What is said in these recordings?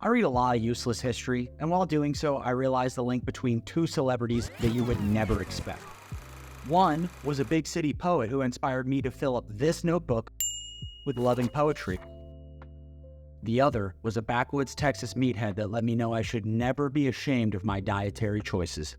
I read a lot of useless history, and while doing so, I realized the link between two celebrities that you would never expect. One was a big city poet who inspired me to fill up this notebook with loving poetry. The other was a backwoods Texas meathead that let me know I should never be ashamed of my dietary choices.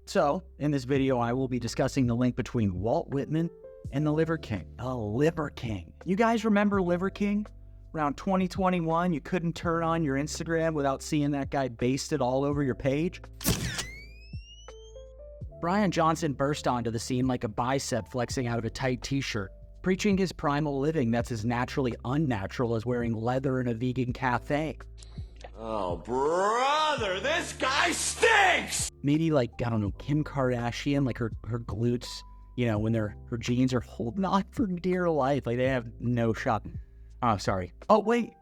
So, in this video, I will be discussing the link between Walt Whitman and the Liver King. The Liver King. You guys remember Liver King? Around 2021, you couldn't turn on your Instagram without seeing that guy basted all over your page. Brian Johnson burst onto the scene like a bicep flexing out of a tight t-shirt, preaching his primal living that's as naturally unnatural as wearing leather in a vegan cafe. Oh, brother, this guy stinks! Maybe like, I don't know, Kim Kardashian, like her glutes, you know, when her jeans are holding on for dear life, like they have no shot. Oh, sorry. Oh, wait.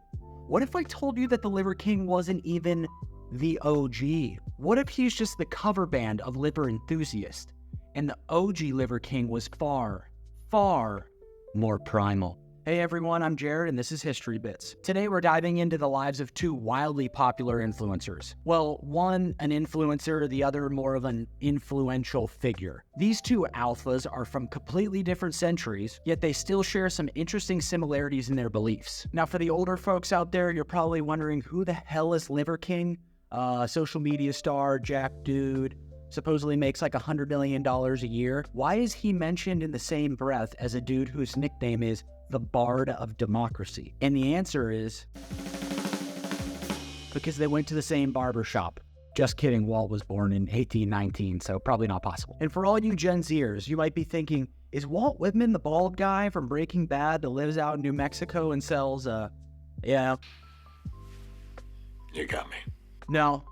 What if I told you that the Liver King wasn't even the OG? What if he's just the cover band of Liver Enthusiast, and the OG Liver King was far, far more primal? Hey everyone, I'm Jared and this is History Bits. Today we're diving into the lives of two wildly popular influencers. Well, one an influencer, the other more of an influential figure. These two alphas are from completely different centuries, yet they still share some interesting similarities in their beliefs. Now for the older folks out there, you're probably wondering who the hell is Liver King? Social media star, jack dude, supposedly makes like $100 million a year. Why is he mentioned in the same breath as a dude whose nickname is the Bard of Democracy? And the answer is because they went to the same barbershop. Just kidding, Walt was born in 1819, so probably not possible. And for all you Gen Zers, you might be thinking, is Walt Whitman the bald guy from Breaking Bad that lives out in New Mexico and sells, yeah. You got me. No,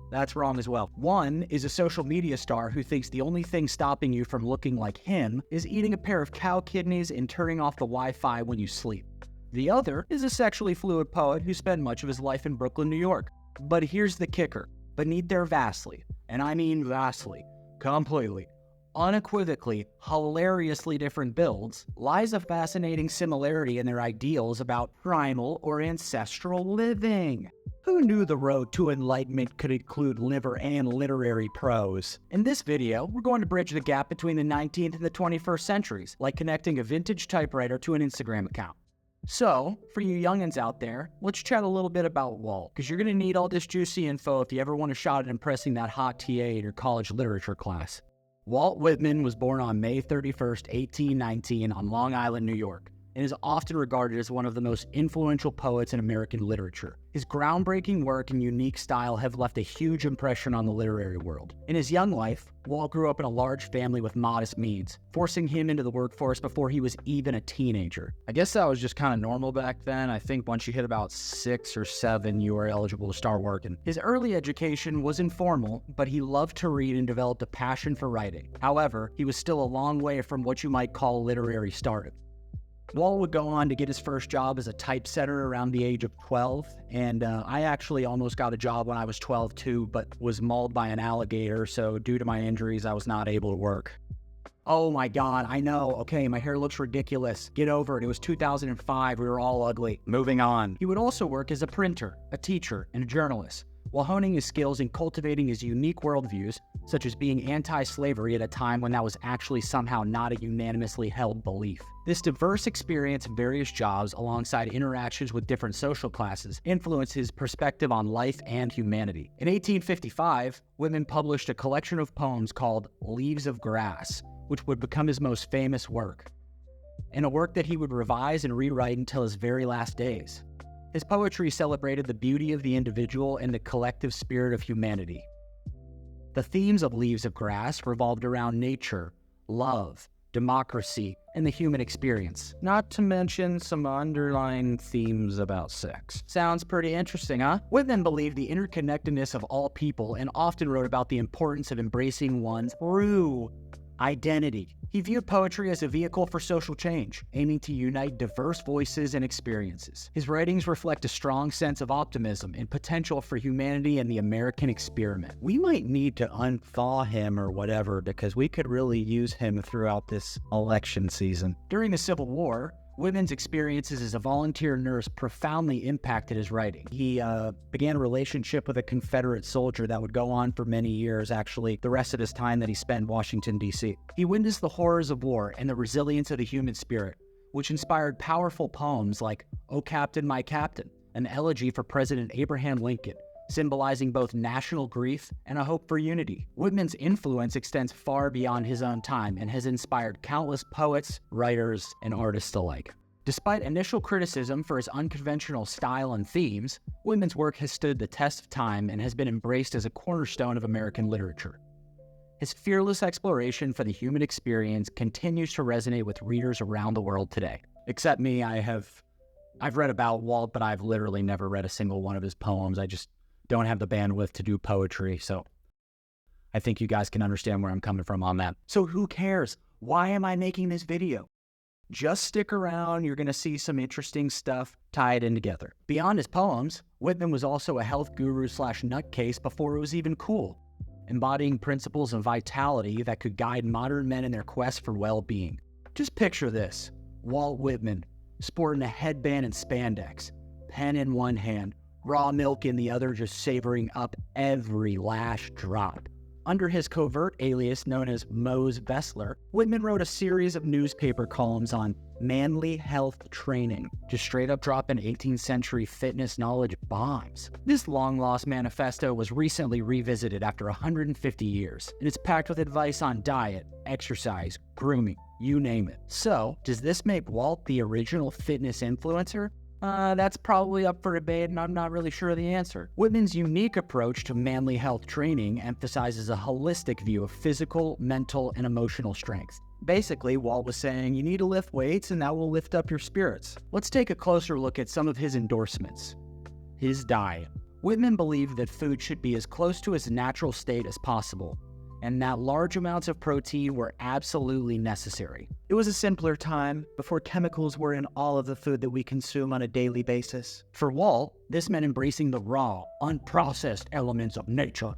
that's wrong as well. One is a social media star who thinks the only thing stopping you from looking like him is eating a pair of cow kidneys and turning off the Wi-Fi when you sleep. The other is a sexually fluid poet who spent much of his life in Brooklyn, New York. But here's the kicker. Beneath their vastly, and I mean vastly, completely, unequivocally, hilariously different builds, lies a fascinating similarity in their ideals about primal or ancestral living. Who knew the road to enlightenment could include liver and literary prose? In this video, we're going to bridge the gap between the 19th and the 21st centuries, like connecting a vintage typewriter to an Instagram account. So, for you youngins out there, let's chat a little bit about Walt, because you're going to need all this juicy info if you ever want a shot at impressing that hot TA in your college literature class. Walt Whitman was born on May 31st, 1819 on Long Island, New York, and is often regarded as one of the most influential poets in American literature. His groundbreaking work and unique style have left a huge impression on the literary world. In his young life, Walt grew up in a large family with modest means, forcing him into the workforce before he was even a teenager. I guess that was just kind of normal back then. I think once you hit about 6 or 7, you were eligible to start working. His early education was informal, but he loved to read and developed a passion for writing. However, he was still a long way from what you might call literary stardom. Walt would go on to get his first job as a typesetter around the age of 12, and I actually almost got a job when I was 12 too, but was mauled by an alligator, so due to my injuries, I was not able to work. Oh my god, I know, okay, my hair looks ridiculous. Get over it, it was 2005, we were all ugly. Moving on. He would also work as a printer, a teacher, and a journalist, while honing his skills and cultivating his unique worldviews, such as being anti-slavery at a time when that was actually somehow not a unanimously held belief. This diverse experience in various jobs, alongside interactions with different social classes, influenced his perspective on life and humanity. In 1855, Whitman published a collection of poems called Leaves of Grass, which would become his most famous work, and a work that he would revise and rewrite until his very last days. His poetry celebrated the beauty of the individual and the collective spirit of humanity. The themes of Leaves of Grass revolved around nature, love, democracy, and the human experience, not to mention some underlying themes about sex. Sounds pretty interesting, huh? Whitman believed the interconnectedness of all people and often wrote about the importance of embracing one's true identity. He viewed poetry as a vehicle for social change, aiming to unite diverse voices and experiences. His writings reflect a strong sense of optimism and potential for humanity and the American experiment. We might need to unthaw him or whatever, because we could really use him throughout this election season. During the Civil War, Whitman's experiences as a volunteer nurse profoundly impacted his writing. He began a relationship with a Confederate soldier that would go on for many years, actually, the rest of his time that he spent in Washington, D.C. He witnessed the horrors of war and the resilience of the human spirit, which inspired powerful poems like "O Captain, My Captain," an elegy for President Abraham Lincoln, symbolizing both national grief and a hope for unity. Whitman's influence extends far beyond his own time and has inspired countless poets, writers, and artists alike. Despite initial criticism for his unconventional style and themes, Whitman's work has stood the test of time and has been embraced as a cornerstone of American literature. His fearless exploration for the human experience continues to resonate with readers around the world today. Except me, I've read about Walt, but I've literally never read a single one of his poems. I just don't have the bandwidth to do poetry, so I think you guys can understand where I'm coming from on that. So who cares? Why am I making this video? Just stick around, you're going to see some interesting stuff tied in together. Beyond his poems, Whitman was also a health guru / nutcase before it was even cool, embodying principles of vitality that could guide modern men in their quest for well-being. Just picture this: Walt Whitman, sporting a headband and spandex, pen in one hand, raw milk in the other, just savoring up every last drop. Under his covert alias known as Mose Vessler, Whitman wrote a series of newspaper columns on manly health training, just straight up dropping 18th century fitness knowledge bombs. This long-lost manifesto was recently revisited after 150 years, and it's packed with advice on diet, exercise, grooming, you name it. So, does this make Walt the original fitness influencer? That's probably up for debate, and I'm not really sure of the answer. Whitman's unique approach to manly health training emphasizes a holistic view of physical, mental, and emotional strength. Basically, Walt was saying you need to lift weights and that will lift up your spirits. Let's take a closer look at some of his endorsements. His diet. Whitman believed that food should be as close to its natural state as possible, and that large amounts of protein were absolutely necessary. It was a simpler time, before chemicals were in all of the food that we consume on a daily basis. For Walt, this meant embracing the raw, unprocessed elements of nature.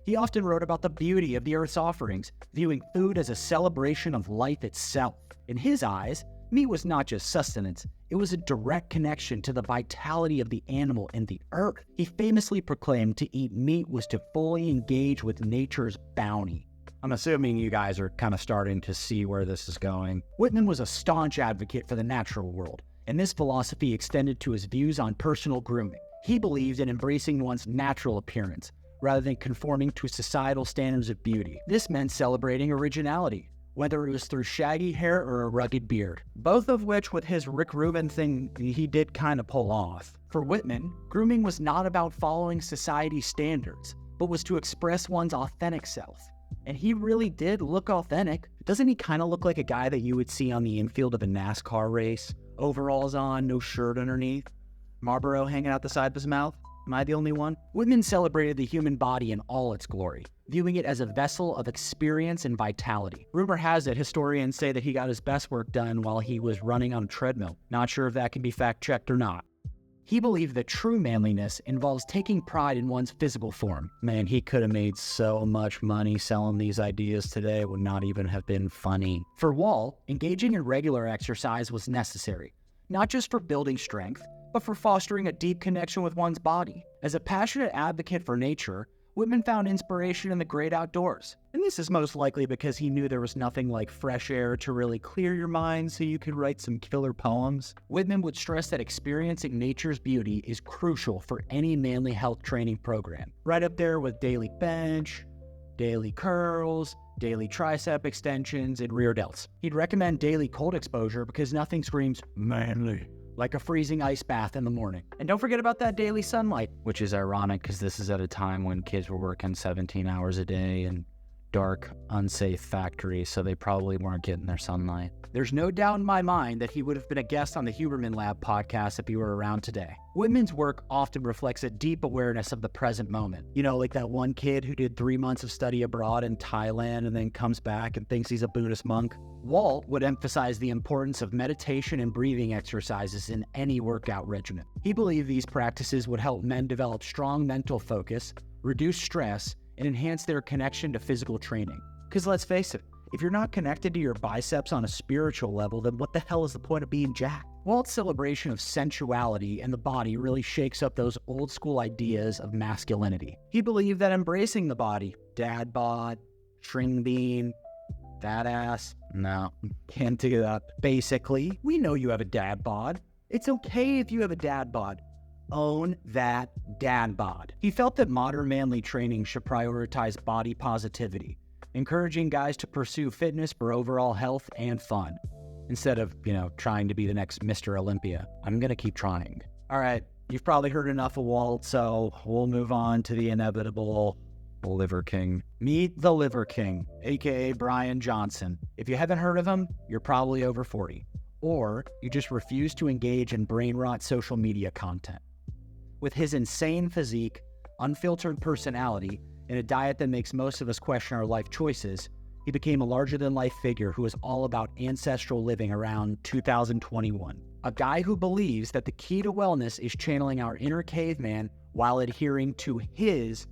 He often wrote about the beauty of the earth's offerings, viewing food as a celebration of life itself. In his eyes, meat was not just sustenance, it was a direct connection to the vitality of the animal and the earth. He famously proclaimed to eat meat was to fully engage with nature's bounty. I'm assuming you guys are kind of starting to see where this is going. Whitman was a staunch advocate for the natural world, and this philosophy extended to his views on personal grooming. He believed in embracing one's natural appearance, rather than conforming to societal standards of beauty. This meant celebrating originality, whether it was through shaggy hair or a rugged beard, both of which with his Rick Rubin thing he did kind of pull off. For Whitman, grooming was not about following society's standards, but was to express one's authentic self. And he really did look authentic. Doesn't he kind of look like a guy that you would see on the infield of a NASCAR race? Overalls on, no shirt underneath, Marlboro hanging out the side of his mouth? Am I the only one? Whitman celebrated the human body in all its glory, viewing it as a vessel of experience and vitality. Rumor has it historians say that he got his best work done while he was running on a treadmill. Not sure if that can be fact-checked or not. He believed that true manliness involves taking pride in one's physical form. Man, he could have made so much money selling these ideas today. It would not even have been funny. For Walt, engaging in regular exercise was necessary, not just for building strength, but for fostering a deep connection with one's body. As a passionate advocate for nature, Whitman found inspiration in the great outdoors. And this is most likely because he knew there was nothing like fresh air to really clear your mind so you could write some killer poems. Whitman would stress that experiencing nature's beauty is crucial for any manly health training program. Right up there with daily bench, daily curls, daily tricep extensions, and rear delts. He'd recommend daily cold exposure because nothing screams manly like a freezing ice bath in the morning. And don't forget about that daily sunlight, which is ironic because this is at a time when kids were working 17 hours a day in dark, unsafe factories, so they probably weren't getting their sunlight. There's no doubt in my mind that he would have been a guest on the Huberman Lab podcast if he were around today. Whitman's work often reflects a deep awareness of the present moment. You know, like that one kid who did 3 months of study abroad in Thailand and then comes back and thinks he's a Buddhist monk. Walt would emphasize the importance of meditation and breathing exercises in any workout regimen. He believed these practices would help men develop strong mental focus, reduce stress, and enhance their connection to physical training. Because let's face it, If you're not connected to your biceps on a spiritual level, then what the hell is the point of being jacked? Walt's celebration of sensuality and the body really shakes up those old school ideas of masculinity. He believed that embracing the body, dad bod, string bean, fat ass, no, can't do that. Basically, we know you have a dad bod. It's okay if you have a dad bod. Own that dad bod. He felt that modern manly training should prioritize body positivity, encouraging guys to pursue fitness for overall health and fun, instead of, trying to be the next Mr. Olympia. I'm gonna keep trying. All right, you've probably heard enough of Walt, so we'll move on to the inevitable Liver King. Meet the Liver King, aka Brian Johnson. If you haven't heard of him, you're probably over 40, or you just refuse to engage in brain rot social media content. With his insane physique, unfiltered personality, and a diet that makes most of us question our life choices, he became a larger-than-life figure who is all about ancestral living around 2021. A guy who believes that the key to wellness is channeling our inner caveman while adhering to his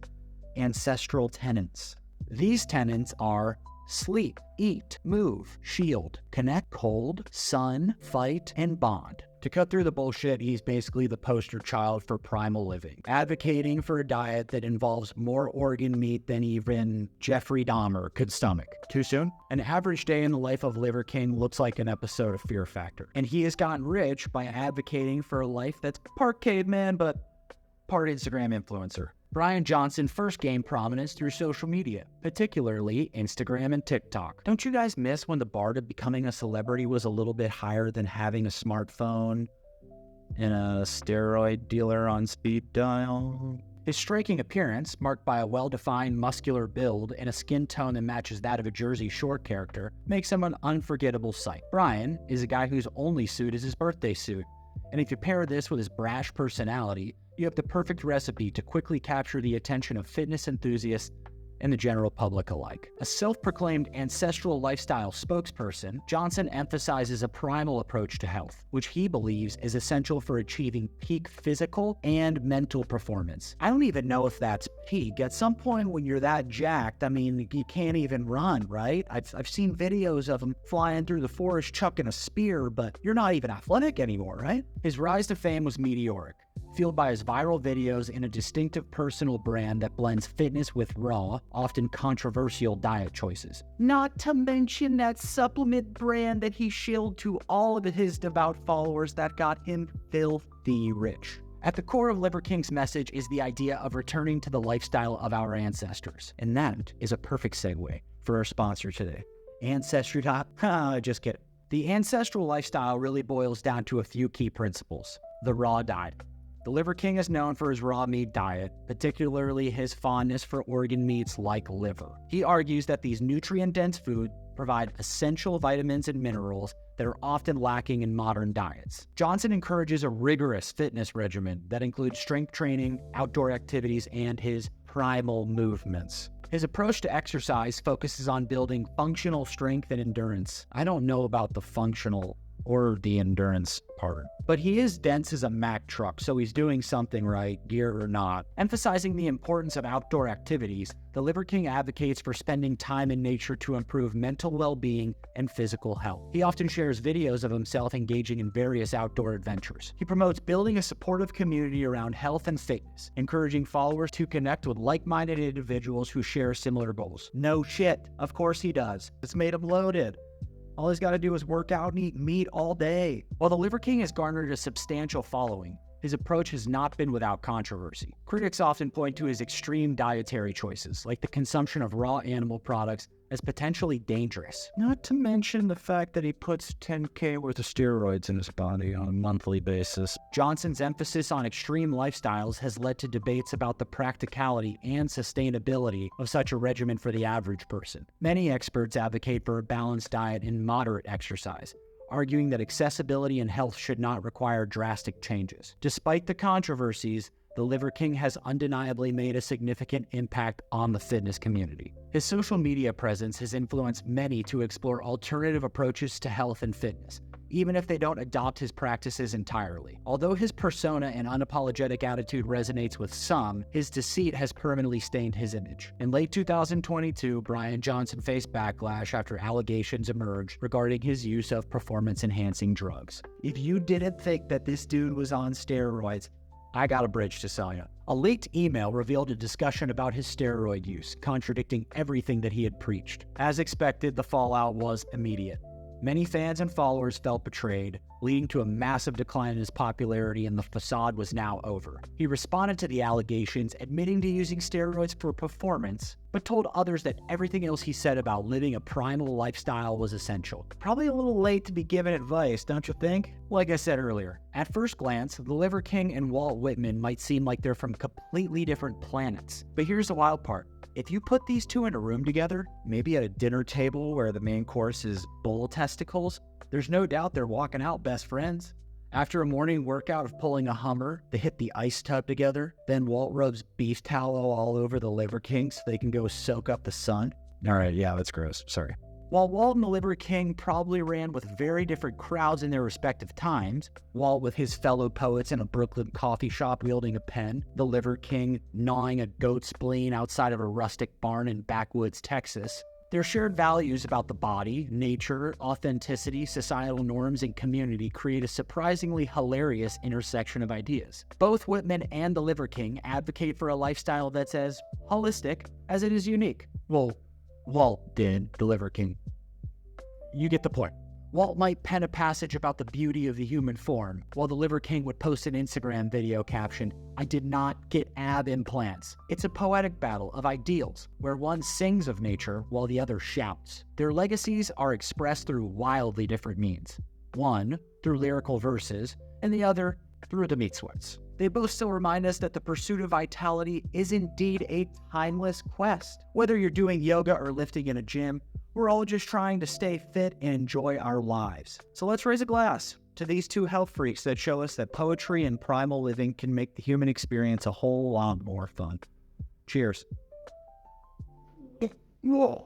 ancestral tenets. These tenets are sleep, eat, move, shield, connect, cold, sun, fight, and bond. To cut through the bullshit, he's basically the poster child for primal living, advocating for a diet that involves more organ meat than even Jeffrey Dahmer could stomach. Too soon? An average day in the life of Liver King looks like an episode of Fear Factor, and he has gotten rich by advocating for a life that's part caveman, but part Instagram influencer. Brian Johnson first gained prominence through social media, particularly Instagram and TikTok. Don't you guys miss when the bar to becoming a celebrity was a little bit higher than having a smartphone and a steroid dealer on speed dial? His striking appearance, marked by a well-defined muscular build and a skin tone that matches that of a Jersey Shore character, makes him an unforgettable sight. Brian is a guy whose only suit is his birthday suit, and if you pair this with his brash personality, you have the perfect recipe to quickly capture the attention of fitness enthusiasts and the general public alike. A self-proclaimed ancestral lifestyle spokesperson, Johnson emphasizes a primal approach to health, which he believes is essential for achieving peak physical and mental performance. I don't even know if that's peak. At some point when you're that jacked, you can't even run, right? I've seen videos of him flying through the forest chucking a spear, but you're not even athletic anymore, right? His rise to fame was meteoric, fueled by his viral videos and a distinctive personal brand that blends fitness with raw, often controversial diet choices. Not to mention that supplement brand that he shilled to all of his devout followers that got him filthy rich. At the core of Liver King's message is the idea of returning to the lifestyle of our ancestors, and that is a perfect segue for our sponsor today, Ancestry. Just kidding. The ancestral lifestyle really boils down to a few key principles. The raw diet. The Liver King is known for his raw meat diet, particularly his fondness for organ meats like liver. He argues that these nutrient-dense foods provide essential vitamins and minerals that are often lacking in modern diets. Johnson encourages a rigorous fitness regimen that includes strength training, outdoor activities, and his primal movements. His approach to exercise focuses on building functional strength and endurance. I don't know about the functional or the endurance part, but he is dense as a Mack truck, so he's doing something right, gear or not. Emphasizing the importance of outdoor activities, the Liver King advocates for spending time in nature to improve mental well-being and physical health. He often shares videos of himself engaging in various outdoor adventures. He promotes building a supportive community around health and fitness, encouraging followers to connect with like-minded individuals who share similar goals. No shit, of course he does. It's made him loaded. All he's got to do is work out and eat meat all day. While the Liver King has garnered a substantial following, his approach has not been without controversy. Critics often point to his extreme dietary choices, like the consumption of raw animal products, as potentially dangerous. Not to mention the fact that he puts 10K worth of steroids in his body on a monthly basis. Johnson's emphasis on extreme lifestyles has led to debates about the practicality and sustainability of such a regimen for the average person. Many experts advocate for a balanced diet and moderate exercise, arguing that accessibility and health should not require drastic changes. Despite the controversies, the Liver King has undeniably made a significant impact on the fitness community. His social media presence has influenced many to explore alternative approaches to health and fitness, even if they don't adopt his practices entirely. Although his persona and unapologetic attitude resonates with some, his deceit has permanently stained his image. In late 2022, Brian Johnson faced backlash after allegations emerged regarding his use of performance-enhancing drugs. If you didn't think that this dude was on steroids, I got a bridge to sell you. A leaked email revealed a discussion about his steroid use, contradicting everything that he had preached. As expected, the fallout was immediate. Many fans and followers felt betrayed, leading to a massive decline in his popularity, and the facade was now over. He responded to the allegations, admitting to using steroids for performance, but told others that everything else he said about living a primal lifestyle was essential. Probably a little late to be giving advice, don't you think? Like I said earlier, at first glance, the Liver King and Walt Whitman might seem like they're from completely different planets. But here's the wild part. If you put these two in a room together, maybe at a dinner table where the main course is bull testicles, there's no doubt they're walking out best friends. After a morning workout of pulling a Hummer, they hit the ice tub together. Then Walt rubs beef tallow all over the Liver King so they can go soak up the sun. All right, yeah, that's gross. Sorry. While Walt and the Liver King probably ran with very different crowds in their respective times, Walt with his fellow poets in a Brooklyn coffee shop wielding a pen, the Liver King gnawing a goat spleen outside of a rustic barn in backwoods Texas, their shared values about the body, nature, authenticity, societal norms, and community create a surprisingly hilarious intersection of ideas. Both Whitman and the Liver King advocate for a lifestyle that's as holistic as it is unique. Well, Walt did, the Liver King. You get the point. Walt might pen a passage about the beauty of the human form, while the Liver King would post an Instagram video captioned, "I did not get ab implants." It's a poetic battle of ideals, where one sings of nature while the other shouts. Their legacies are expressed through wildly different means. One, through lyrical verses, and the other, through the meat sweats. They both still remind us that the pursuit of vitality is indeed a timeless quest. Whether you're doing yoga or lifting in a gym, we're all just trying to stay fit and enjoy our lives. So let's raise a glass to these two health freaks that show us that poetry and primal living can make the human experience a whole lot more fun. Cheers. Whoa.